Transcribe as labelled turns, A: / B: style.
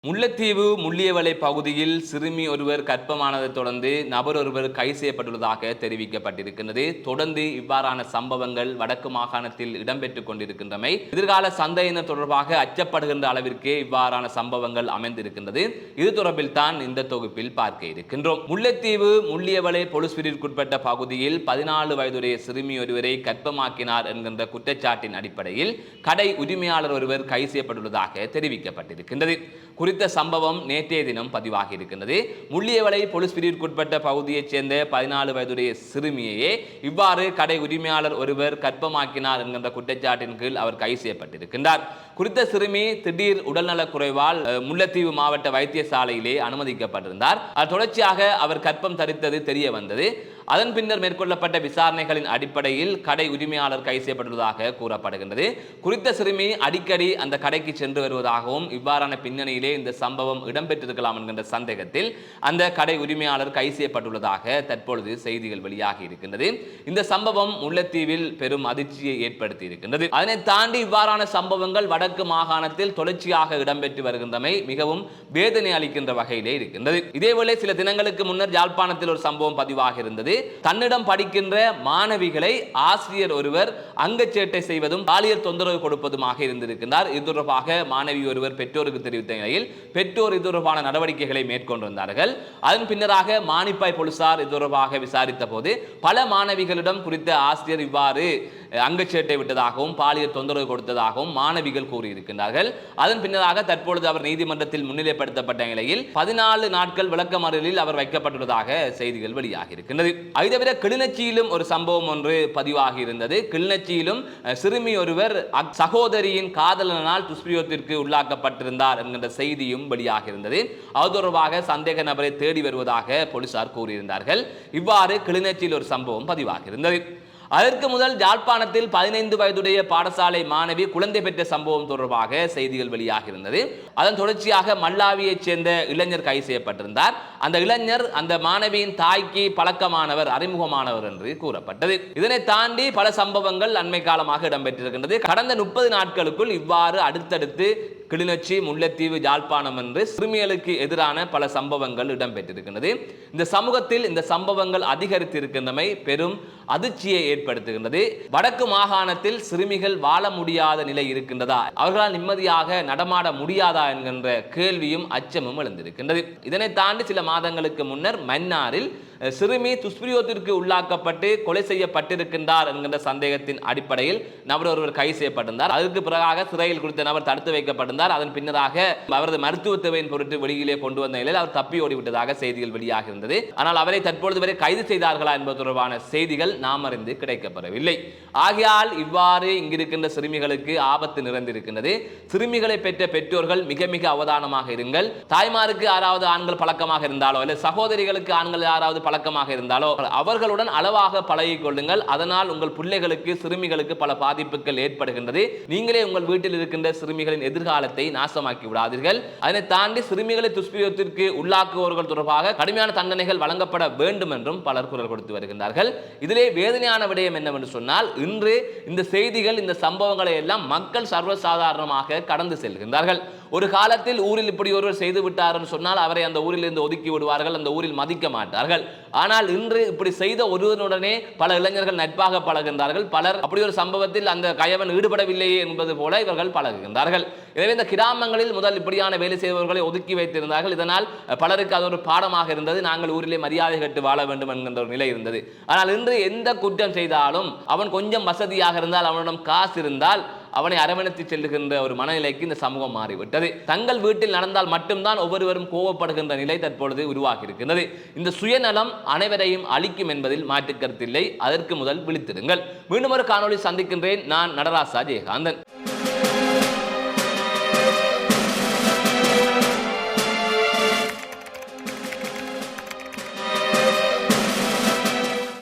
A: முல்லைத்தீவு முள்ளியவளை பகுதியில் சிறுமி ஒருவர் கர்ப்பமானதை தொடர்ந்து நபர் ஒருவர் கைது செய்யப்பட்டுள்ளதாக தெரிவிக்கப்பட்டிருக்கின்றது. தொடர்ந்து இவ்வாறான சம்பவங்கள் வடக்கு மாகாணத்தில் இடம்பெற்றுக் கொண்டிருக்கின்றமை எதிர்கால சந்தையினர் தொடர்பாக அச்சப்படுகின்ற அளவிற்கே இவ்வாறான சம்பவங்கள் அமைந்திருக்கின்றது. இது தொடர்பில் தான் இந்த தொகுப்பில் பார்க்க இருக்கின்றோம். முல்லைத்தீவு முள்ளியவளை பொலிஸ் பிரிவுக்குட்பட்ட பகுதியில் 14 வயதுடைய சிறுமி ஒருவரை கர்ப்பமாக்கினார் என்கின்ற குற்றச்சாட்டின் அடிப்படையில் கடை உரிமையாளர் ஒருவர் கைது செய்யப்பட்டுள்ளதாக தெரிவிக்கப்பட்டிருக்கின்றது. குறித்த சம்பவம் நேற்றைய தினம் பதிவாகி இருக்கின்றது. முள்ளியவளை பொலிஸ் பிரிவுக்குட்பட்ட பகுதியைச் சேர்ந்த 14 வயதுடைய சிறுமியையே இவ்வாறு கடை உரிமையாளர் ஒருவர் கர்ப்பமாக்கினார் என்கின்ற குற்றச்சாட்டின் கீழ் அவர் கைது செய்யப்பட்டிருக்கின்றார். குறித்த சிறுமி திடீர் உடல்நலக் குறைவால் முல்லைத்தீவு மாவட்ட வைத்தியசாலையிலே அனுமதிக்கப்பட்டிருந்தார். தொடர்ச்சியாக அவர் கர்ப்பம் தரித்தது தெரிய வந்தது. அதன் பின்னர் மேற்கொள்ளப்பட்ட விசாரணைகளின் அடிப்படையில் கடை உரிமையாளர் கைது செய்யப்பட்டுள்ளதாக கூறப்படுகின்றது. குறித்த சிறுமி அடிக்கடி அந்த கடைக்கு சென்று வருவதாகவும் இவ்வாறான பின்னணியிலே இந்த சம்பவம் இடம்பெற்றிருக்கலாம் என்கின்ற சந்தேகத்தில் அந்த கடை உரிமையாளர் கைது செய்யப்பட்டுள்ளதாக தற்பொழுது செய்திகள் வெளியாகி இருக்கின்றது. இந்த சம்பவம் முல்லைத்தீவில் பெரும் அதிர்ச்சியை ஏற்படுத்தி இருக்கின்றது. அதனை தாண்டி இவ்வாறான சம்பவங்கள் வடக்கு மாகாணத்தில் தொடர்ச்சியாக இடம்பெற்று வருகின்றமை மிகவும் வேதனை அளிக்கின்ற வகையிலே இருக்கின்றது. இதேவேளை சில தினங்களுக்கு முன்னர் யாழ்ப்பாணத்தில் ஒரு சம்பவம் பதிவாக இருந்தது. தன்னிடம் படிக்கின்ற மாணவிகளை ஆசிரியர் ஒருவர் அங்கச்சேட்டை செய்வதும் பாலியல் தொந்தரவு கொடுப்பதுமாக இருந்திருக்கிறார். இது தொடர்பாக மாணவி ஒருவர் பெற்றோருக்கு தெரிவித்த நிலையில் பெற்றோர் இது தொடர்பான நடவடிக்கைகளை மேற்கொண்டிருந்தார்கள். அதன் பின்னராக மானிப்பாய் போலீசார் இது தொடர்பாக விசாரித்த போது பல மாணவிகளிடம் குறித்த ஆசிரியர் இவ்வாறு அங்கச்சேட்டை விட்டதாகவும் பாலியல் தொந்தரவு கொடுத்ததாகவும் மாணவிகள் கூறியிருக்கிறார்கள். அதன் பின்னராக தற்பொழுது அவர் நீதிமன்றத்தில் முன்னிலைப்படுத்தப்பட்ட நிலையில் 14 நாட்கள் விளக்கமறியலில் அவர் வைக்கப்பட்டுள்ளதாக செய்திகள் வெளியாகி இருக்கின்றது. அதை தவிர கிளிநொச்சியிலும் ஒரு சம்பவம் ஒன்று பதிவாகி இருந்தது. கிளிநொச்சியிலும் சிறுமி ஒருவர் சகோதரியின் காதலனால் துஷ்பிரயோகத்திற்கு உள்ளாக்கப்பட்டிருந்தார் என்கின்ற செய்தியும் வெளியாகி இருந்தது. அது தொடர்பாக சந்தேக நபரை தேடி வருவதாக போலீசார் கூறியிருந்தார்கள். இவ்வாறு கிளிநொச்சியில் ஒரு சம்பவம் பதிவாகி இருந்தது. அதற்கு முதல் யாழ்ப்பாணத்தில் 15 வயதுடைய பாடசாலை மாணவி குழந்தை பெற்ற சம்பவம் தொடர்பாக செய்திகள் வெளியாகி இருந்தது. அதன் தொடர்ச்சியாக மல்லாவியைச் சேர்ந்த இளைஞர் கைது செய்யப்பட்டிருந்தார். அந்த இளைஞர் அந்த மாணவியின் தாய்க்கு பழக்கமானவர், அறிமுகமானவர் என்று கூறப்பட்டது. இதனை தாண்டி பல சம்பவங்கள் அண்மை காலமாக இடம்பெற்றிருக்கின்றது. கடந்த 30 நாட்களுக்குள் இவ்வாறு அடுத்தடுத்து கிளிநொச்சி, முல்லைத்தீவு, யாழ்ப்பாணம் என்று சிறுமிகளுக்கு எதிரான பல சம்பவங்கள் இடம்பெற்றிருக்கின்றது. இந்த சமூகத்தில் இந்த சம்பவங்கள் அதிகரித்து இருக்கின்றமை பெரும் அதிர்ச்சியை ஏற்படுத்துகின்றது. வடக்கு மாகாணத்தில் சிறுமிகள் வாழ முடியாத நிலை இருக்கின்றதா, அவர்களால் நிம்மதியாக நடமாட முடியாதா என்கின்ற கேள்வியும் அச்சமும் எழுந்திருக்கின்றது. இதனை தாண்டி சில மாதங்களுக்கு முன்னர் மன்னாரில் சிறுமி துஷ்பிரயோகத்திற்கு உள்ளாக்கப்பட்டு கொலை செய்யப்பட்டிருக்கின்றார் என்கின்ற சந்தேகத்தின் அடிப்படையில் நபர் ஒருவர் கைது செய்யப்பட்டிருந்தார். அதற்கு பிறகாக சிறையில் குறித்த நபர் தடுத்து வைக்கப்பட்டிருந்தார். அதன் பின்னராக அவரது மருத்துவ தேவையின் பொருட்டு வெளியிலே கொண்டு வந்த நிலையில் அவர் தப்பி ஓடிவிட்டதாக செய்திகள் வெளியாக இருந்தது. ஆனால் அவரை தற்பொழுது வரை கைது செய்தார்களா என்பது தொடர்பான செய்திகள் நாம் அறிந்து கிடைக்கப்பெறவில்லை. ஆகையால் இவ்வாறு இங்கிருக்கின்ற சிறுமிகளுக்கு ஆபத்து நிறைந்திருக்கின்றது. சிறுமிகளை பெற்ற பெற்றோர்கள் மிக மிக அவதானமாக இருங்கள். தாய்மாருக்கு யாராவது ஆண்கள் பழக்கமாக இருந்தாலோ அல்ல சகோதரிகளுக்கு ஆண்கள் யாராவது பழக்கமாக இருந்தாலோ அவர்களுடன் அளவாக பழகிக் கொள்ளுங்கள். அதனால் உங்கள் பிள்ளைகளுக்கு, சிறுமிகளுக்கு பல பாதிப்புகள் ஏற்படுகின்றது. நீங்களே உங்கள் வீட்டில் இருக்கின்ற சிறுமிகளின் எதிர்காலத்தை நாசமாக்கி விடாதீர்கள். அதனை தாண்டி சிறுமிகளை துஷ்பிரயோகத்திற்கு உள்ளாக்குபவர்கள் தொடர்பாக கடுமையான தண்டனைகள் வழங்கப்பட வேண்டும் என்றும் பலர் குரல் கொடுத்து வருகின்றார்கள். இதிலே வேதனையான விடயம் என்னவென்று சொன்னால், இன்று இந்த செய்திகள், இந்த சம்பவங்களை எல்லாம் மக்கள் சர்வசாதாரணமாக கடந்து செல்கின்றார்கள். ஒரு காலத்தில் ஊரில் இப்படி ஒருவர் செய்து விட்டார் என்று சொன்னால் அவரை அந்த ஊரில் இருந்து ஒதுக்கி விடுவார்கள், அந்த ஊரில் மதிக்க மாட்டார்கள். ஆனால் இன்று இப்படி செய்த ஒருவனுடனே பல இளைஞர்கள் நட்பாக பழகின்றார்கள். பலர் அப்படி ஒரு சம்பவத்தில் அந்த கயவன் ஈடுபடவில்லையே என்பது போல இவர்கள் பழகுகின்றார்கள். எனவே இந்த கிராமங்களில் முதல் இப்படியான வேலை செய்பவர்களை ஒதுக்கி வைத்திருந்தார்கள். இதனால் பலருக்கு அது ஒரு பாடமாக இருந்தது. நாங்கள் ஊரிலே மரியாதை கட்டு வாழ வேண்டும் என்கின்ற ஒரு நிலை இருந்தது. ஆனால் இன்று எந்த குற்றம் செய்தாலும் அவன் கொஞ்சம் வசதியாக இருந்தால், அவனிடம் காசு இருந்தால் அவனை அரவணைத்து செல்லுகின்ற ஒரு மனநிலைக்கு இந்த சமூகம் மாறிவிட்டது. தங்கள் வீட்டில் நடந்தால் மட்டும்தான் ஒவ்வொருவரும் கோவப்படுகின்ற நிலை தற்பொழுது உருவாகி இருக்கின்றது. இந்த சுயநலம் அனைவரையும் அழிக்கும் என்பதில் மாற்று கருத்தில்லை. அதற்கு முதல் விழித்திருங்கள். மீண்டும் ஒரு காணொளி சந்திக்கின்றேன். நான் நடராசா ஜெயகாந்தன்.